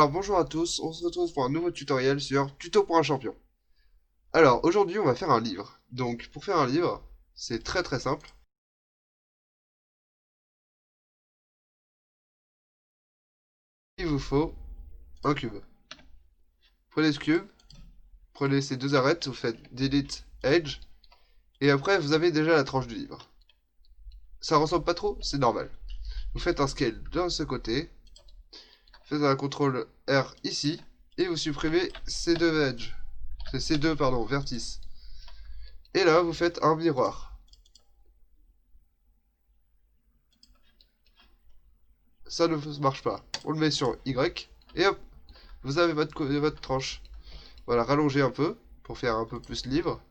Alors bonjour à tous, on se retrouve pour un nouveau tutoriel sur Tuto pour un champion. Alors aujourd'hui on va faire un livre. Donc pour faire un livre, c'est très simple. Il vous faut un cube. Prenez ce cube, prenez ces deux arêtes, vous faites Delete Edge, et après vous avez déjà la tranche du livre. Ça ressemble pas trop, c'est normal. Vous faites un scale de ce côté, faites un CTRL R ici, et vous supprimez ces deux edges. Ces deux, vertices. Et là vous faites un miroir. Ça ne marche pas. On le met sur Y, et hop, vous avez votre tranche. Voilà, rallonger un peu, pour faire un peu plus livre.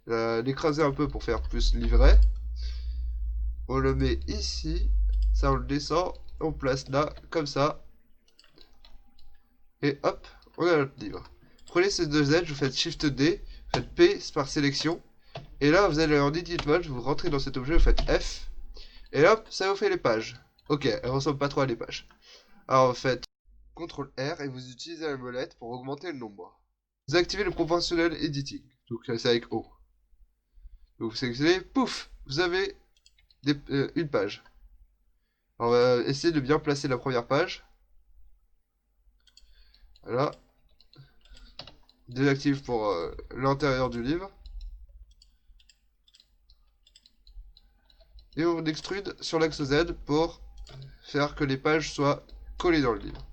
L'écraser un peu pour faire plus livret. On le met ici, ça on le descend, on place là, comme ça. Et hop, on a notre livre. Prenez ces deux edges, vous faites Shift D, faites P par sélection. Et là, vous allez en Edit Mode, vous rentrez dans cet objet, vous faites F. Et hop, ça vous fait les pages. Ok, elles ressemblent pas trop à des pages. Alors vous faites CTRL R et vous utilisez la molette pour augmenter le nombre. Vous activez le proportionnel editing, donc c'est avec O. Donc vous sélectionnez, pouf, vous avez une page. Alors, on va essayer de bien placer la première page. Voilà. Désactive pour l'intérieur du livre. Et on extrude sur l'axe Z pour faire que les pages soient collées dans le livre.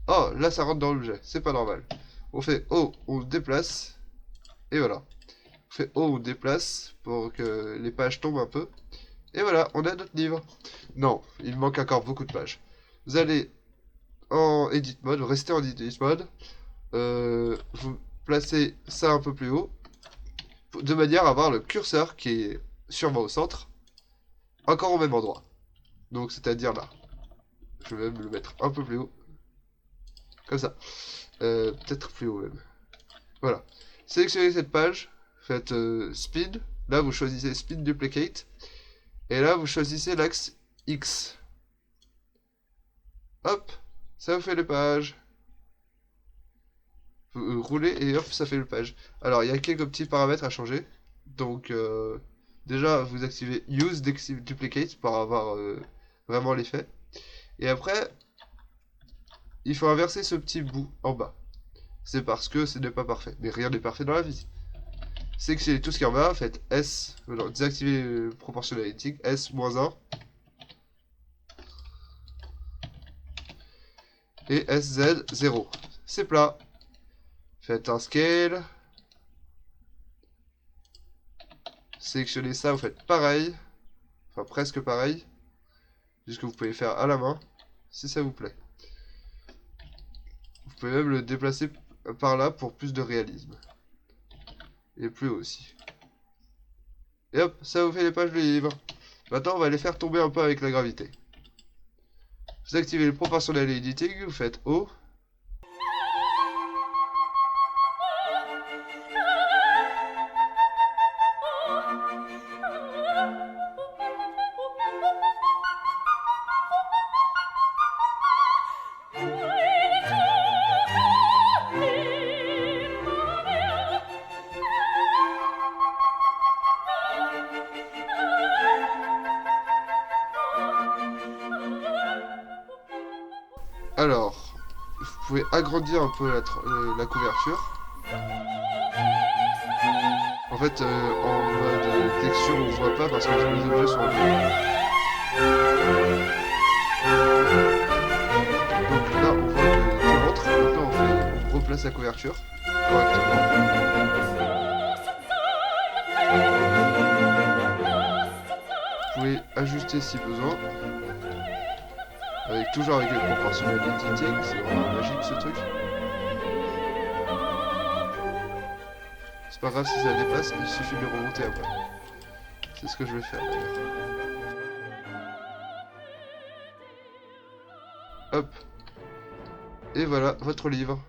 Oh, là ça rentre dans l'objet, c'est pas normal. On fait O, on déplace, et voilà. On fait O, on déplace pour que les pages tombent un peu. Et voilà, on a notre livre. Non, il manque encore beaucoup de pages. Vous allez en Edit Mode, vous restez en Edit Mode. Vous placez ça un peu plus haut, de manière à avoir le curseur qui est sûrement au centre, encore au même endroit. Donc c'est-à-dire là. Je vais même le mettre un peu plus haut. Comme ça. Peut-être plus haut même. Voilà. Sélectionnez cette page, faites Speed. Là vous choisissez Speed Duplicate. Et là vous choisissez l'axe X. Hop, ça vous fait les pages. Vous roulez et hop, ça fait le page. Alors, il y a quelques petits paramètres à changer. Donc, déjà, vous activez Use Duplicate pour avoir vraiment l'effet. Et après, il faut inverser ce petit bout en bas. C'est parce que ce n'est pas parfait. Mais rien n'est parfait dans la vie. Sélectionnez tout ce qui est en bas, faites S, non, désactivez Proportionality, S-1. Et SZ 0. C'est plat. Faites un scale. Sélectionnez ça, vous faites pareil. Enfin, presque pareil. Juste que vous pouvez faire à la main, si ça vous plaît. Vous pouvez même le déplacer par là pour plus de réalisme. Et plus haut aussi. Et hop, ça vous fait les pages du livre. Maintenant, on va les faire tomber un peu avec la gravité. Vous activez le proportionnel editing, vous faites O. Alors, vous pouvez agrandir un peu la couverture. En fait, en mode texture, on ne voit pas parce que les objets sont en bleu. Donc là, on voit que tout rentre. Maintenant, on replace la couverture correctement. Vous pouvez ajuster si besoin. Toujours avec les proportionnels editing, c'est vraiment magique ce truc. C'est pas grave si ça dépasse, il suffit de le remonter après. C'est ce que je vais faire d'ailleurs. Hop. Et voilà, votre livre.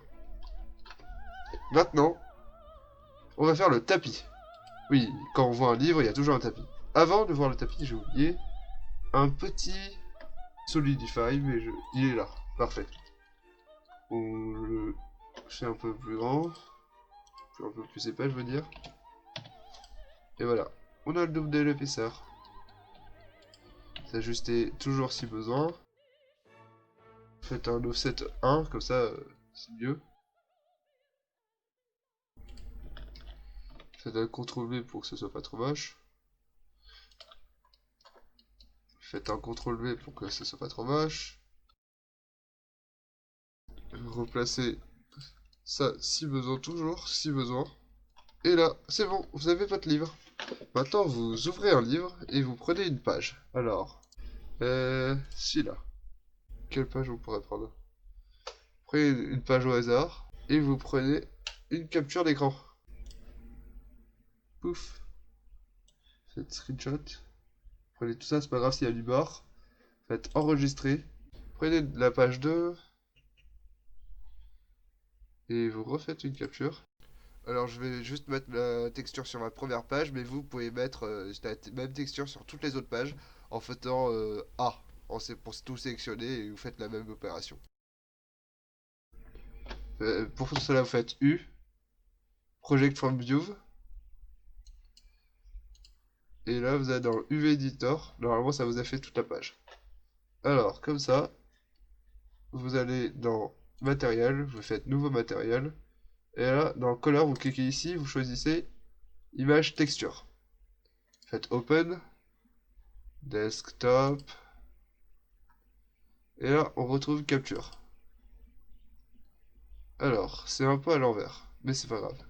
Maintenant, on va faire le tapis. Oui, quand on voit un livre, il y a toujours un tapis. Avant de voir le tapis, j'ai oublié un petit Solidify, mais il est là. Parfait. On le fait un peu plus grand, un peu plus épais, je veux dire. Et voilà, on a le double de l'épaisseur. S'ajuster toujours si besoin. Faites un offset 1, comme ça, c'est mieux. Faites un CTRL V pour que ce soit pas trop moche. Faites un CTRL V pour que ce soit pas trop moche. Replacez ça si besoin, toujours si besoin. Et là, c'est bon, vous avez votre livre. Maintenant, vous ouvrez un livre et vous prenez une page. Alors, celui-là. Quelle page on pourrait prendre? Prenez une page au hasard et vous prenez une capture d'écran. Pouf. Faites screenshot. Prenez tout ça, c'est pas grave s'il y a du bord. Faites enregistrer. Prenez la page 2 et vous refaites une capture. Alors je vais juste mettre la texture sur ma première page, mais vous pouvez mettre la même texture sur toutes les autres pages en faisant A pour tout sélectionner et vous faites la même opération. Pour cela vous faites U, Project from View, et là vous allez dans le UV Editor, normalement ça vous a fait toute la page. Alors comme ça, vous allez dans Matériel, vous faites Nouveau matériel, et là dans Color vous cliquez ici, vous choisissez Image Texture. Faites Open, Desktop, et là on retrouve Capture. Alors, c'est un peu à l'envers, mais c'est pas grave.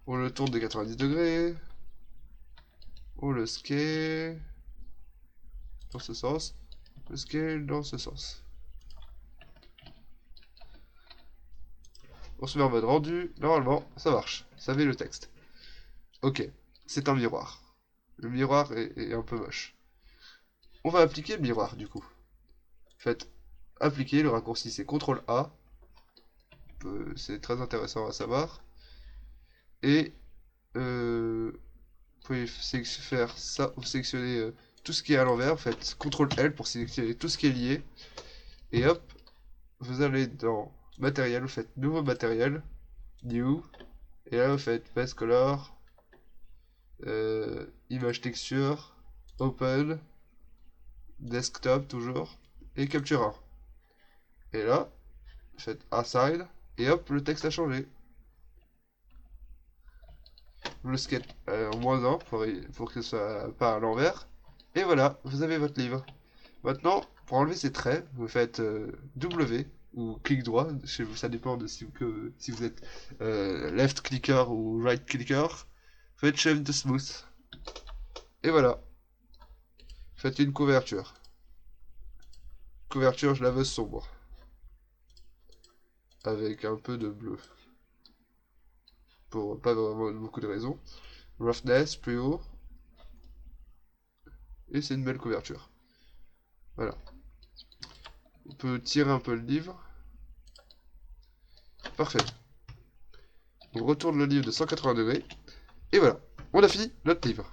On le tourne de 90 degrés, on le scale dans ce sens, le scale dans ce sens. On se met en mode rendu, normalement ça marche, ça met le texte. Ok, c'est un miroir. Le miroir est un peu moche. On va appliquer le miroir du coup. Faites appliquer, le raccourci c'est CTRL A. C'est très intéressant à savoir. Et vous pouvez faire ça, vous sélectionnez tout ce qui est à l'envers, vous faites CTRL L pour sélectionner tout ce qui est lié. Et hop, vous allez dans matériel, vous faites nouveau matériel, new, et là vous faites base color, image texture, open, desktop toujours, et capture 1. Et là, vous faites aside, et hop, le texte a changé. Vous le skate en -1 pour que ce soit pas à l'envers. Et voilà, vous avez votre livre. Maintenant, pour enlever ces traits, vous faites W ou clic droit, chez vous, ça dépend de si vous êtes left clicker ou right clicker. Faites Shift to Smooth. Et voilà. Faites une couverture. Couverture, je la veux sombre. Avec un peu de bleu. Pour pas vraiment beaucoup de raisons. Roughness, plus haut. Et c'est une belle couverture. Voilà. On peut tirer un peu le livre. Parfait. On retourne le livre de 180 degrés. Et voilà, on a fini notre livre.